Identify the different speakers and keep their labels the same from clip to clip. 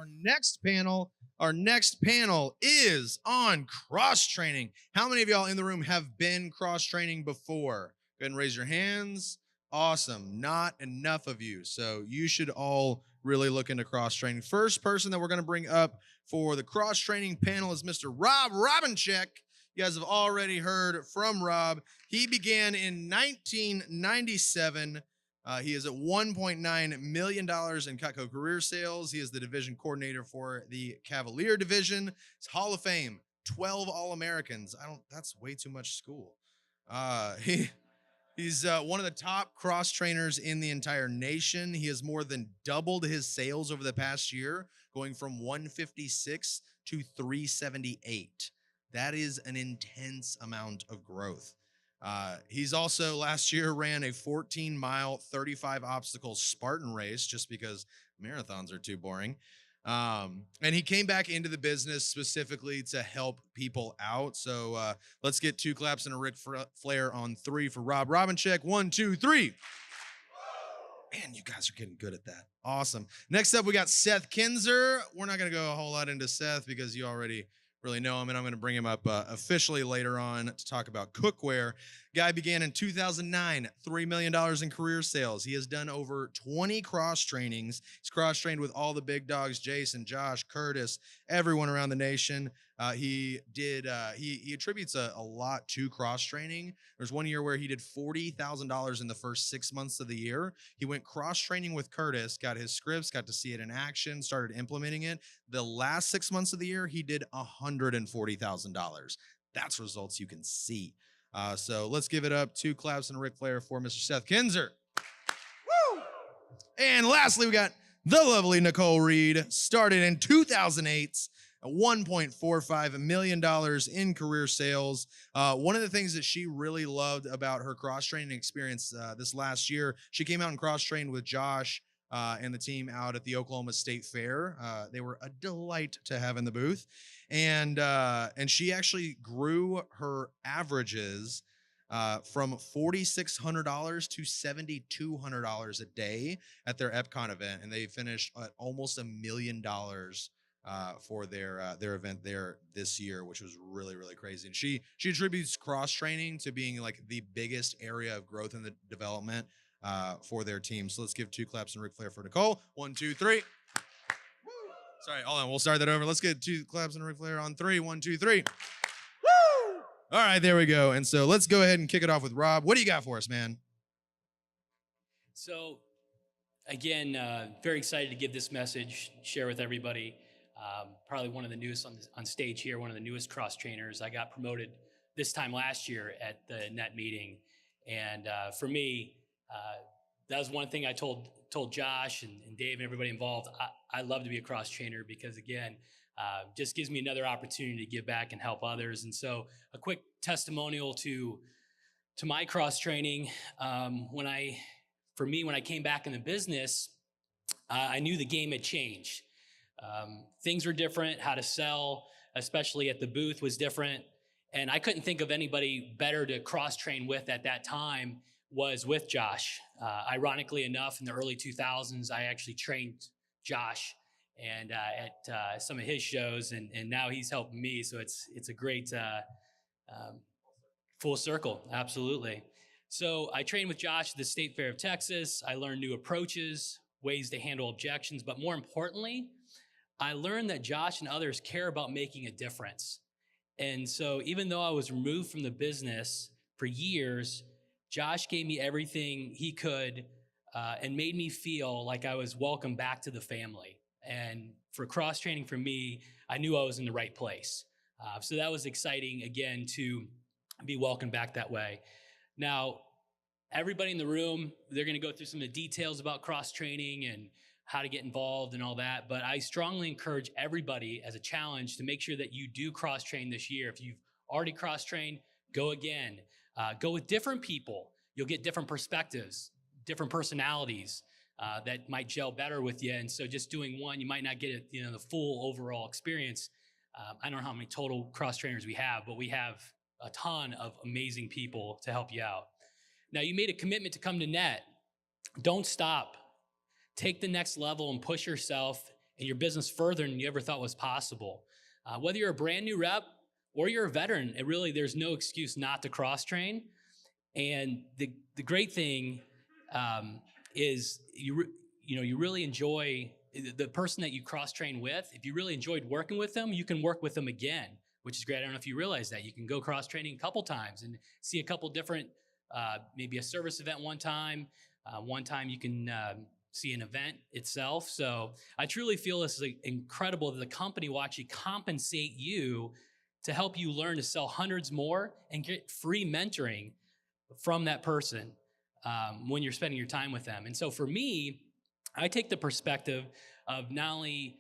Speaker 1: Our next panel is on cross training. How many of y'all in the room have been cross training before? Go ahead and raise your hands. Awesome. Not enough of you. So you should all really look into cross training. First person that we're going to bring up for the cross training panel is Mr. Robincheck. You guys have already heard from Rob. He began in 1997. He is at $1.9 million in Cutco career sales. He is the division coordinator for the Cavalier division. He's Hall of Fame, 12 All-Americans. That's way too much school. He's one of the top cross trainers in the entire nation. He has more than doubled his sales over the past year, going from 156 to 378. That is an intense amount of growth. He's also last year ran a 14-mile, 35 obstacle Spartan race just because marathons are too boring. And he came back into the business specifically to help people out. So let's get 2 claps and a Ric Flair on 3 for Rob Robincheck. 1, 2, 3. Man, you guys are getting good at that. Awesome. Next up, we got Seth Kinzer. We're not going to go a whole lot into Seth because you already really know him, and I'm going to bring him up officially later on to talk about cookware. Guy began in 2009, $3 million in career sales. He has done over 20 cross trainings. He's cross-trained with all the big dogs, Jason, Josh, Curtis, everyone around the nation. He attributes a lot to cross-training. There's one year where he did $40,000 in the first 6 months of the year. He went cross-training with Curtis, got his scripts, got to see it in action, started implementing it. The last 6 months of the year, he did $140,000. That's results you can see. So let's give it up. 2 claps and a Ric Flair for Mr. Seth Kinzer. Woo! And lastly, we got the lovely Nicole Reed, started in 2008. $1.45 million in career sales. One of the things that she really loved about her cross-training experience this last year, she came out and cross-trained with Josh and the team out at the Oklahoma State Fair. They were a delight to have in the booth. And she actually grew her averages from $4,600 to $7,200 a day at their Epcon event. And they finished at almost $1 million for their event there this year, which was really, really crazy. And she attributes cross-training to being like the biggest area of growth in the development for their team. So let's give 2 claps and Ric Flair for Nicole. 1, 2, 3. Woo! Sorry, hold on. We'll start that over. Let's get 2 claps and Ric Flair on 3. 1, 2, 3. Woo! All right, there we go. And so let's go ahead and kick it off with Rob. What do you got for us, man?
Speaker 2: So, again, very excited to give this message, share with everybody. Probably one of the newest on stage here, one of the newest cross trainers. I got promoted this time last year at the NET meeting. And for me, that was one thing I told Josh and Dave and everybody involved. I love to be a cross trainer because, again, just gives me another opportunity to give back and help others. And so a quick testimonial to my cross training. When I came back in the business, I knew the game had changed. Things were different. How to sell, especially at the booth, was different. And I couldn't think of anybody better to cross-train with at that time was with Josh. Ironically enough, in the early 2000s, I actually trained Josh and at some of his shows, and now he's helping me. So it's a great full circle, absolutely. So I trained with Josh at the State Fair of Texas. I learned new approaches, ways to handle objections, but more importantly, I learned that Josh and others care about making a difference. And so even though I was removed from the business for years, Josh gave me everything he could and made me feel like I was welcome back to the family. And for cross-training for me, I knew I was in the right place. So that was exciting, again, to be welcomed back that way. Now, everybody in the room, they're going to go through some of the details about cross-training and how to get involved and all that. But I strongly encourage everybody as a challenge to make sure that you do cross-train this year. If you've already cross-trained, go again. Go with different people. You'll get different perspectives, different personalities that might gel better with you. And so just doing one, you might not get it, the full overall experience. I don't know how many total cross-trainers we have, but we have a ton of amazing people to help you out. Now, you made a commitment to come to NET. Don't stop. Take the next level and push yourself and your business further than you ever thought was possible. Whether you're a brand new rep or you're a veteran, there's no excuse not to cross train. And the great thing is you really enjoy the person that you cross train with. If you really enjoyed working with them, you can work with them again, which is great. I don't know if you realize that you can go cross training a couple times and see a couple different, maybe a service event one time. One time you can see an event itself. So I truly feel this is incredible that the company will actually compensate you to help you learn to sell hundreds more and get free mentoring from that person when you're spending your time with them. And so for me, I take the perspective of not only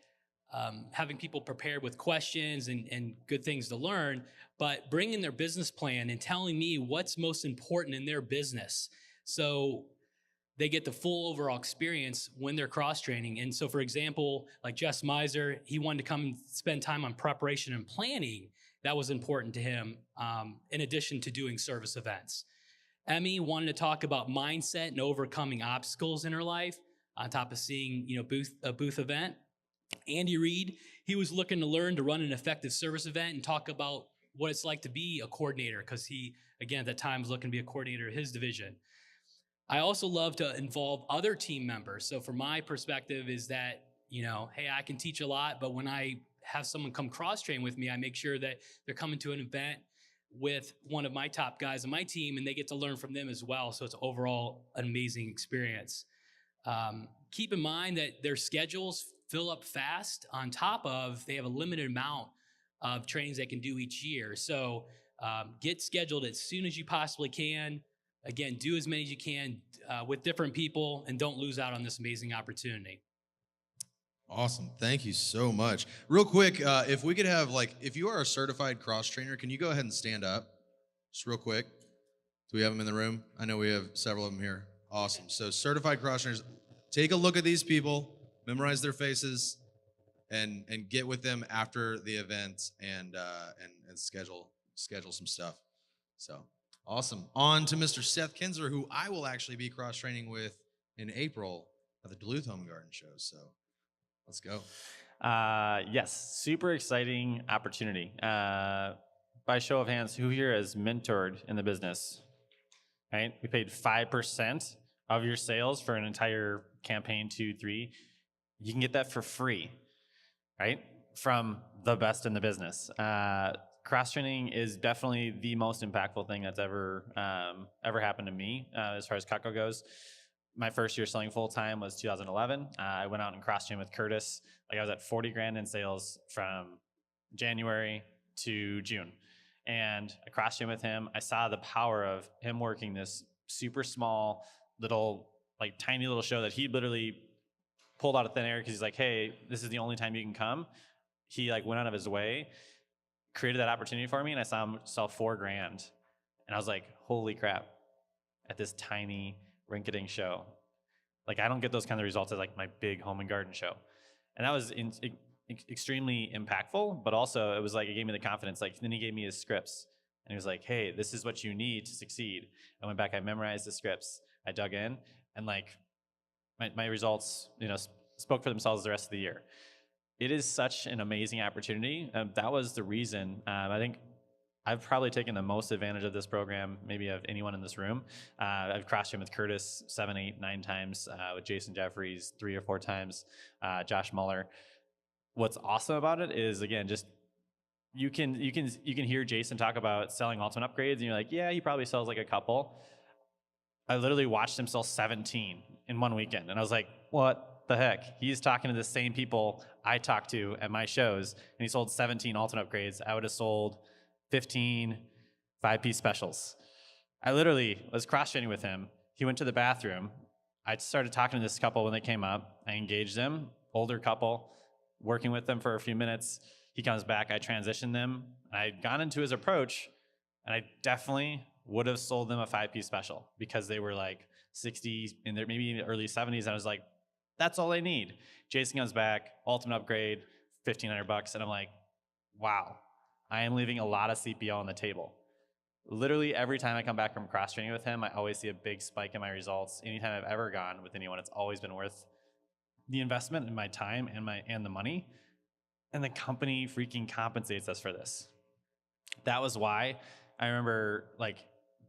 Speaker 2: having people prepared with questions and good things to learn, but bringing their business plan and telling me what's most important in their business. So they get the full overall experience when they're cross-training. And so, for example, like Jess Miser, he wanted to come and spend time on preparation and planning. That was important to him, in addition to doing service events. Emmy wanted to talk about mindset and overcoming obstacles in her life on top of seeing, a booth event. Andy Reid, he was looking to learn to run an effective service event and talk about what it's like to be a coordinator, because he, again, at that time was looking to be a coordinator of his division. I also love to involve other team members. So from my perspective is that, hey, I can teach a lot, but when I have someone come cross-train with me, I make sure that they're coming to an event with one of my top guys on my team, and they get to learn from them as well. So it's overall an amazing experience. Keep in mind that their schedules fill up fast, on top of they have a limited amount of trainings they can do each year. So get scheduled as soon as you possibly can. Again, do as many as you can with different people, and don't lose out on this amazing opportunity.
Speaker 1: Awesome. Thank you so much. Real quick, if we could have, if you are a certified cross trainer, can you go ahead and stand up? Just real quick. Do we have them in the room? I know we have several of them here. Awesome. So certified cross trainers, take a look at these people, memorize their faces, and get with them after the event and schedule some stuff. So awesome. On to Mr. Seth Kinzer, who I will actually be cross training with in April at the Duluth Home Garden Show. So let's go.
Speaker 3: Yes, super exciting opportunity. By show of hands, who here has mentored in the business? Right? We paid 5% of your sales for an entire campaign 2-3. You can get that for free, right? From the best in the business. Cross training is definitely the most impactful thing that's ever happened to me as far as Cutco goes. My first year selling full time was 2011. I went out and cross trained with Curtis. I was at 40 grand in sales from January to June. And I cross trained with him. I saw the power of him working this super small little, tiny little show that he literally pulled out of thin air because he's like, hey, this is the only time you can come. He went out of his way, created that opportunity for me, and I saw him sell 4 grand. And I was like, holy crap, at this tiny rinky-dink show. I don't get those kind of results at my big home and garden show. And that was extremely impactful, but also it was it gave me the confidence. Then he gave me his scripts and he was like, hey, this is what you need to succeed. I went back, I memorized the scripts, I dug in, and my results, spoke for themselves the rest of the year. It is such an amazing opportunity. That was the reason. I think I've probably taken the most advantage of this program, maybe of anyone in this room. I've cross-trained with Curtis 7, 8, 9 times, with Jason Jeffries 3 or 4 times, Josh Muller. What's awesome about it is, again, just you can hear Jason talk about selling ultimate upgrades, and you're like, yeah, he probably sells a couple. I literally watched him sell 17 in one weekend, and I was like, what the heck? He's talking to the same people I talk to at my shows, and he sold 17 ultimate upgrades. I would have sold 15 5-piece specials. I literally was cross-training with him. He went to the bathroom. I started talking to this couple when they came up. I engaged them, older couple, working with them for a few minutes. He comes back, I transitioned them. I'd gone into his approach, and I definitely would have sold them a 5-piece special because they were 60 in their maybe in the early 70s. And I was like, that's all I need. Jason comes back, ultimate upgrade, $1,500, and I'm like, wow, I am leaving a lot of CPO on the table. Literally every time I come back from cross training with him, I always see a big spike in my results. Anytime I've ever gone with anyone, it's always been worth the investment in my time and the money, and the company freaking compensates us for this. That was why I remember like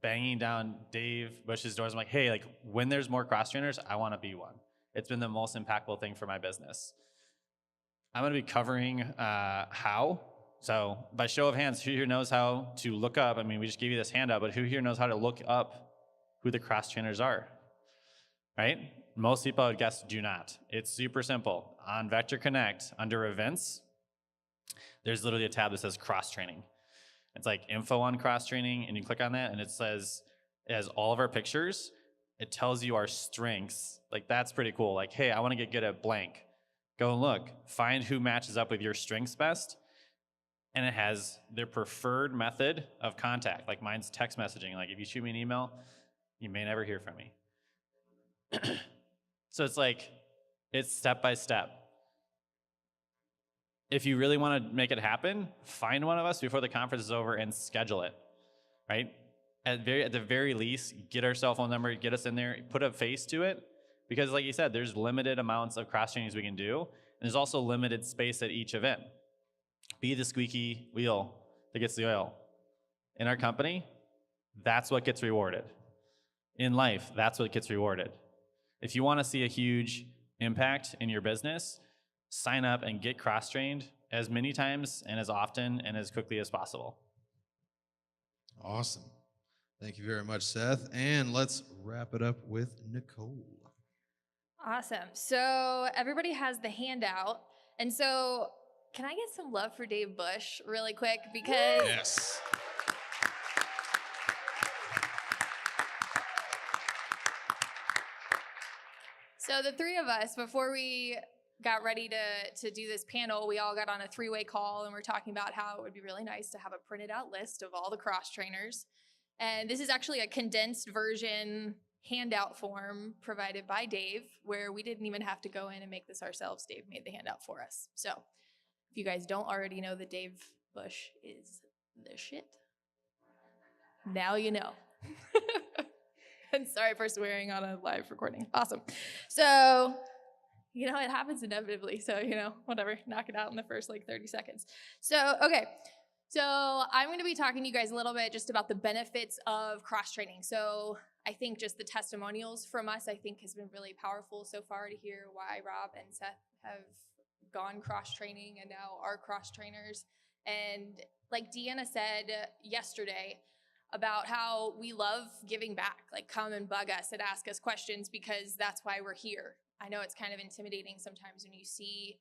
Speaker 3: banging down Dave Bush's doors. I'm like, hey, like when there's more cross trainers, I want to be one. It's been the most impactful thing for my business. I'm going to be covering how. So by show of hands, who here knows how to look up? I mean, we just gave you this handout, but who here knows how to look up who the cross trainers are? Right? Most people I would guess do not. It's super simple. On Vector Connect, under events, there's literally a tab that says cross training. It's like info on cross training, and you click on that, and it says, it has all of our pictures. It tells you our strengths. Like, that's pretty cool. Like, hey, I want to get good at blank. Go and look. Find who matches up with your strengths best. And it has their preferred method of contact. Like, mine's text messaging. Like, if you shoot me an email, you may never hear from me. So it's like, it's step by step. If you really want to make it happen, find one of us before the conference is over and schedule it, right? At the very least, get our cell phone number, get us in there, put a face to it, because like you said, there's limited amounts of cross trainings we can do, and there's also limited space at each event. Be the squeaky wheel that gets the oil. In our company, that's what gets rewarded. In life, that's what gets rewarded. If you want to see a huge impact in your business, sign up and get cross-trained as many times and as often and as quickly as possible.
Speaker 1: Awesome. Thank you very much, Seth. And let's wrap it up with Nicole.
Speaker 4: Awesome. So everybody has the handout. And so can I get some love for Dave Bush really quick? Because
Speaker 1: Yes.
Speaker 4: so the three of us, before we got ready to do this panel, we all got on a three-way call and we're talking about how it would be really nice to have a printed out list of all the cross trainers. And this is actually a condensed version handout form provided by Dave, where we didn't even have to go in and make this ourselves. Dave made the handout for us. So if you guys don't already know that Dave Bush is the shit, now you know. And sorry for swearing on a live recording. Awesome. So, you know, it happens inevitably. So, you know, whatever, knock it out in the first like 30 seconds. So, okay. So I'm going to be talking to you guys a little bit just about the benefits of cross-training. So I think just the testimonials from us, I think has been really powerful so far to hear why Rob and Seth have gone cross-training and now are cross-trainers. And like Deanna said yesterday about how we love giving back, like come and bug us and ask us questions because that's why we're here. I know it's kind of intimidating sometimes when you see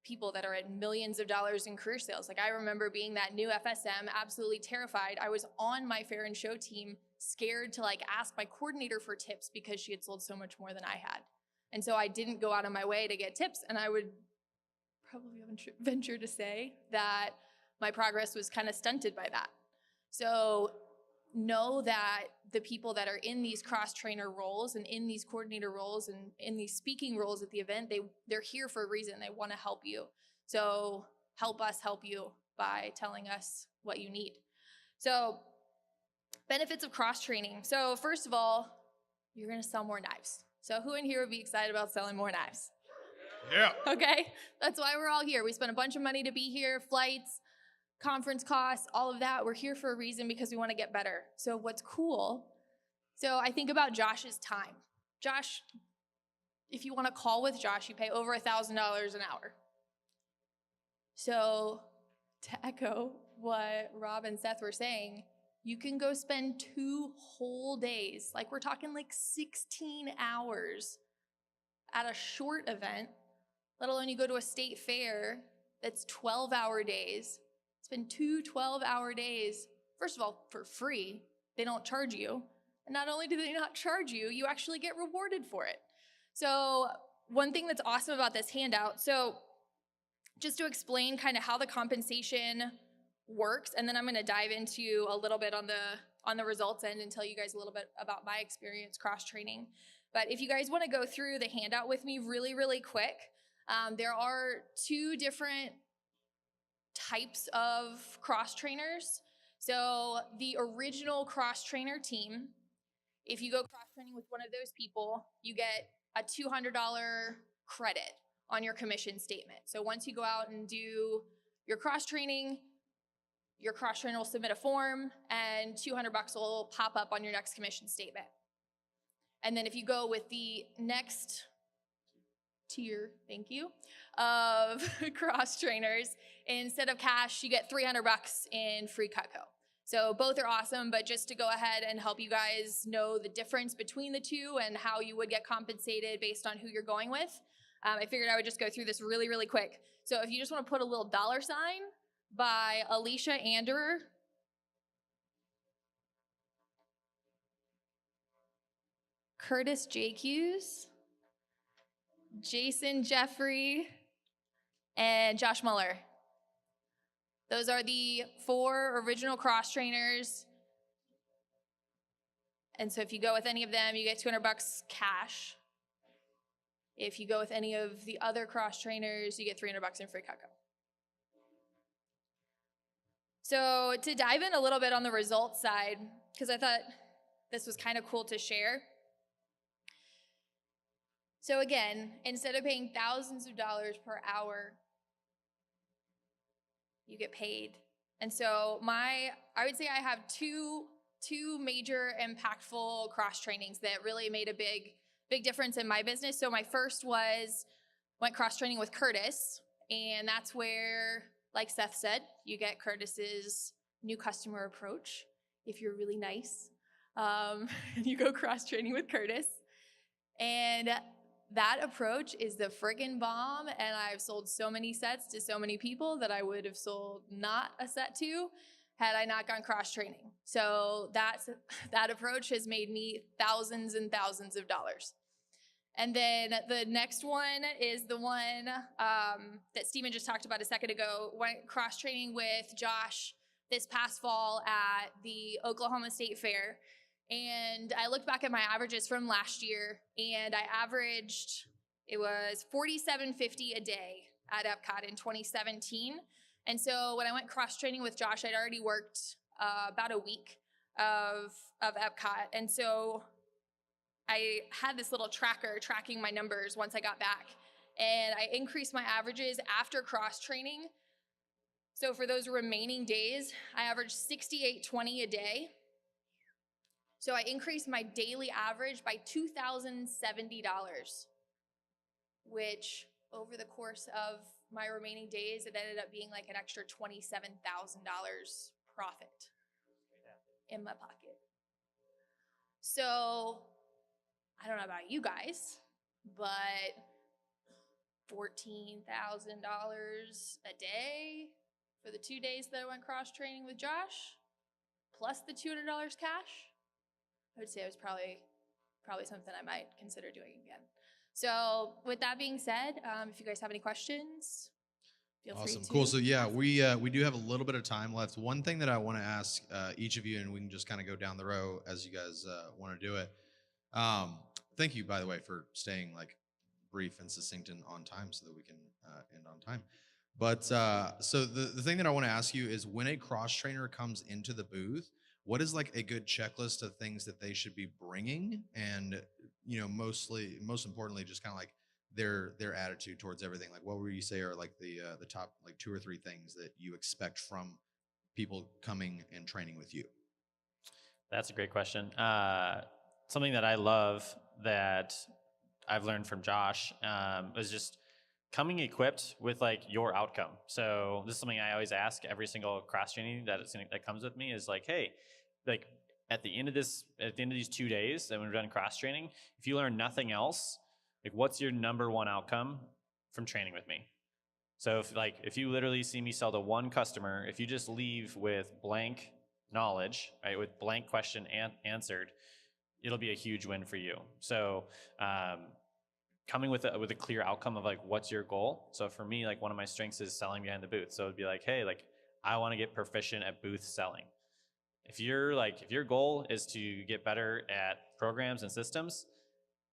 Speaker 4: people that are at millions of dollars in career sales. Like I remember being that new FSM, absolutely terrified. I was on my fair and show team, scared to like ask my coordinator for tips because she had sold so much more than I had. And so I didn't go out of my way to get tips. And I would probably venture to say that my progress was kind of stunted by that. So know that the people that are in these cross-trainer roles and in these coordinator roles and in these speaking roles at the event, they're here for a reason. They want to help you. So help us help you by telling us what you need. So benefits of cross-training. So first of all, you're going to sell more knives. So who in here would be excited about selling more knives?
Speaker 1: Yeah.
Speaker 4: Okay, that's why we're all here. We spent a bunch of money to be here, flights, conference costs, all of that. We're here for a reason because we want to get better. So what's cool, so I think about Josh's time. Josh, if you want to call with Josh, you pay over $1,000 an hour. So to echo what Rob and Seth were saying, you can go spend 2 whole days, like we're talking like 16 hours at a short event, let alone you go to a state fair that's 12-hour days. Spend 2 12-hour days, first of all, for free. They don't charge you. And not only do they not charge you, you actually get rewarded for it. So one thing that's awesome about this handout, so just to explain kind of how the compensation works, and then I'm going to dive into a little bit on the results end and tell you guys a little bit about my experience cross-training. But if you guys want to go through the handout with me really, really quick, there are 2 different types of cross-trainers. So the original cross-trainer team, if you go cross-training with one of those people, you get a $200 credit on your commission statement. So once you go out and do your cross training, your cross trainer will submit a form and $200 will pop up on your next commission statement. And then if you go with the next tier, thank you, of cross trainers, instead of cash, you get $300 in free Cutco. So both are awesome, but just to go ahead and help you guys know the difference between the two and how you would get compensated based on who you're going with, I figured I would just go through this really, really quick. So if you just want to put a little $ by Alicia Anderer, Curtis JQs, Jason Jeffrey, and Josh Muller. Those are the 4 original cross trainers. And so if you go with any of them, you get $200 cash. If you go with any of the other cross trainers, you get $300 in free Cutco. So to dive in a little bit on the results side, because I thought this was kind of cool to share. So again, instead of paying thousands of dollars per hour, you get paid. And so I would say I have two major impactful cross trainings that really made a big difference in my business. So my first went cross training with Curtis, and that's where, like Seth said, you get Curtis's new customer approach if you're really nice. You go cross training with Curtis, and that approach is the friggin' bomb, and I've sold so many sets to so many people that I would have sold not a set to had I not gone cross training. So that approach has made me thousands and thousands of dollars. And then the next one is the one that Steven just talked about a second ago. Went cross training with Josh this past fall at the Oklahoma State Fair. And I looked back at my averages from last year, and I averaged, it was $47.50 a day at Epcot in 2017. And so when I went cross training with Josh, I'd already worked about a week of Epcot. And so I had this little tracker tracking my numbers once I got back, and I increased my averages after cross training. So for those remaining days, I averaged $68.20 a day. So I increased my daily average by $2,070, which over the course of my remaining days, it ended up being like an extra $27,000 profit in my pocket. So I don't know about you guys, but $14,000 a day for the 2 days that I went cross training with Josh, plus the $200 cash, I would say it was probably something I might consider doing again. So with that being said, if you guys have any questions, feel free to.
Speaker 1: Cool. So yeah, we do have a little bit of time left. One thing that I want to ask each of you, and we can just kind of go down the row as you guys want to do it. Thank you, by the way, for staying like brief and succinct and on time so that we can end on time. But so the thing that I want to ask you is, when a cross trainer comes into the booth, what is like a good checklist of things that they should be bringing, and most importantly, just kind of like their attitude towards everything? Like, what would you say are like the top like 2 or 3 things that you expect from people coming and training with you?
Speaker 3: That's a great question. Something that I love that I've learned from Josh is just coming equipped with like your outcome. So this is something I always ask every single cross training that comes with me, is like, hey, like at the end of these 2 days that we've done cross training, if you learn nothing else, like what's your number one outcome from training with me? So if you literally see me sell to one customer, if you just leave with blank knowledge, right, with blank question answered, it'll be a huge win for you. So coming with a clear outcome of like, what's your goal? So for me, like one of my strengths is selling behind the booth. So it'd be like, hey, like I want to get proficient at booth selling. If your goal is to get better at programs and systems,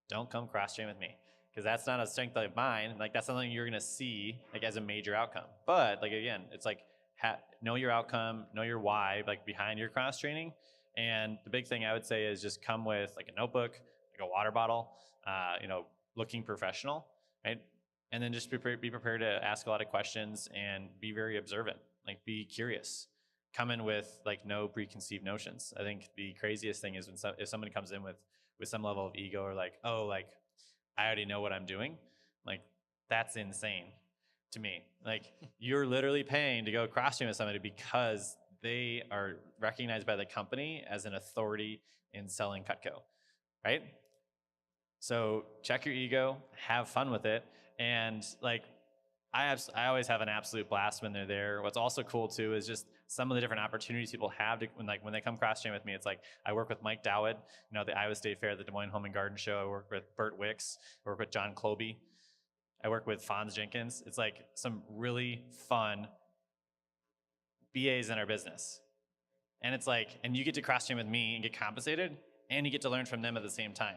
Speaker 3: don't come cross train with me, because that's not a strength of mine. Like that's something you're gonna see like as a major outcome. But like again, it's like know your outcome, know your why, like behind your cross training. And the big thing I would say is just come with like a notebook, like a water bottle, looking professional. right? And then just be prepared to ask a lot of questions and be very observant, like be curious. Come in with like no preconceived notions. I think the craziest thing is when if somebody comes in with some level of ego or like, oh, like I already know what I'm doing, like that's insane to me. Like you're literally paying to go cross-train with somebody because they are recognized by the company as an authority in selling Cutco, right? So check your ego, have fun with it, and like I always have an absolute blast when they're there. What's also cool too is just some of the different opportunities people have to when they come cross-train with me. It's like I work with Mike Dowd, the Iowa State Fair, the Des Moines Home and Garden Show. I work with Burt Wicks. I work with John Cloby. I work with Fonz Jenkins. It's like some really fun BAs in our business. And it's like, and you get to cross-train with me and get compensated, and you get to learn from them at the same time.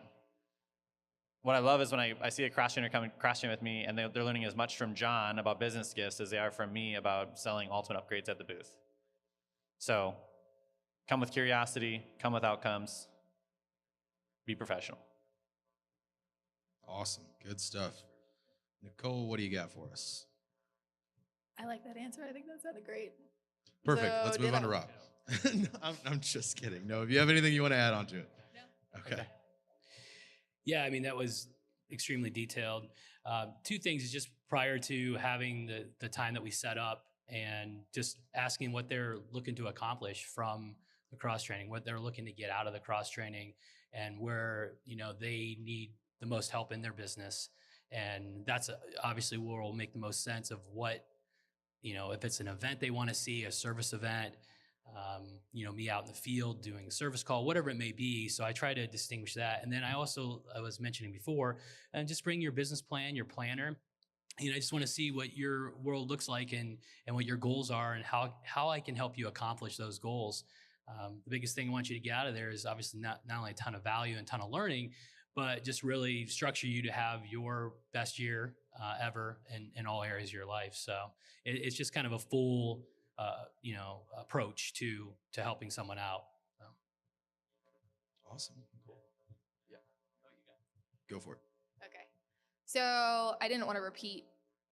Speaker 3: What I love is when I see a cross-trainer come cross-train with me, and they're learning as much from John about business gifts as they are from me about selling ultimate upgrades at the booth. So come with curiosity, come with outcomes, be professional.
Speaker 1: Awesome. Good stuff. Nicole, what do you got for us?
Speaker 4: I like that answer. I think that sounded great.
Speaker 1: Perfect.
Speaker 4: So,
Speaker 1: Let's move on to Rob. No, I'm just kidding. No, if you have anything you want to add on to it.
Speaker 4: No.
Speaker 1: Okay.
Speaker 2: Yeah, I mean, that was extremely detailed. Two things is just prior to having the time that we set up and just asking what they're looking to accomplish from the cross training, what they're looking to get out of the cross training, and where they need the most help in their business. And that's obviously where will make the most sense of what, if it's an event they want to see, a service event, me out in the field doing a service call, whatever it may be. So I try to distinguish that. And then I was mentioning before, and just bring your business plan, your planner. I just want to see what your world looks like and what your goals are and how I can help you accomplish those goals. The biggest thing I want you to get out of there is obviously not only a ton of value and ton of learning, but just really structure you to have your best year ever in all areas of your life. So it's just kind of a full, approach to helping someone out. So.
Speaker 1: Awesome. Cool. Yeah. Go for it.
Speaker 4: Okay. So I didn't want to repeat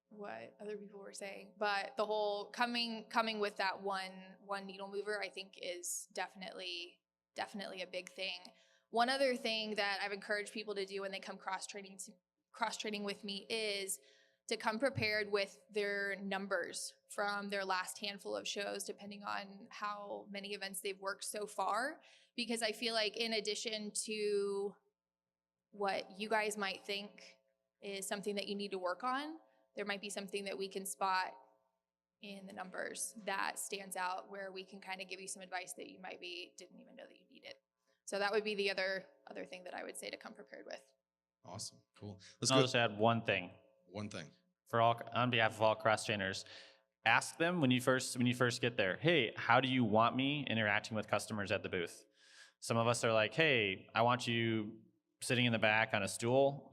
Speaker 4: what other people were saying, but the whole coming with that one needle mover, I think is definitely a big thing. One other thing that I've encouraged people to do when they come cross training with me is to come prepared with their numbers from their last handful of shows, depending on how many events they've worked so far. Because I feel like in addition to what you guys might think is something that you need to work on, there might be something that we can spot in the numbers that stands out where we can kind of give you some advice that you didn't even know that you needed. So that would be the other thing that I would say to come prepared with.
Speaker 1: Awesome. Cool.
Speaker 3: I'll just add one thing.
Speaker 1: One thing.
Speaker 3: On behalf of all cross trainers, ask them when you first get there, hey, how do you want me interacting with customers at the booth? Some of us are like, hey, I want you sitting in the back on a stool.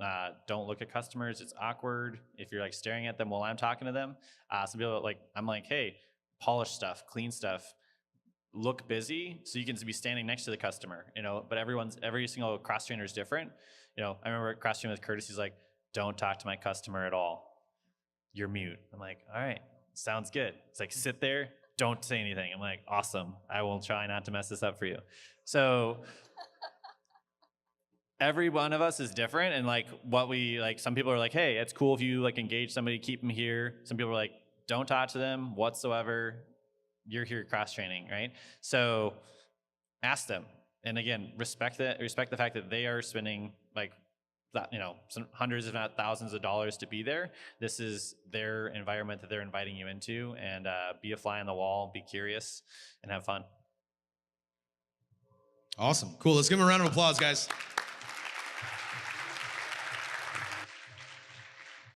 Speaker 3: Don't look at customers. It's awkward if you're like staring at them while I'm talking to them. Some people I'm like, hey, polish stuff, clean stuff, look busy so you can be standing next to the customer, but every single cross trainer is different. I remember cross training with Curtis, he's like, don't talk to my customer at all. You're mute. I'm like, all right, sounds good. It's like, sit there, don't say anything. I'm like, awesome. I will try not to mess this up for you. So every one of us is different. And some people are like, hey, it's cool if you engage somebody, keep them here. Some people are like, don't talk to them whatsoever. You're here cross training, right? So ask them. And again, respect the fact that they are spending some hundreds if not thousands of dollars to be there. This is their environment that they're inviting you into, and be a fly on the wall, be curious, and have fun.
Speaker 1: Awesome. Cool. Let's give them a round of applause, guys.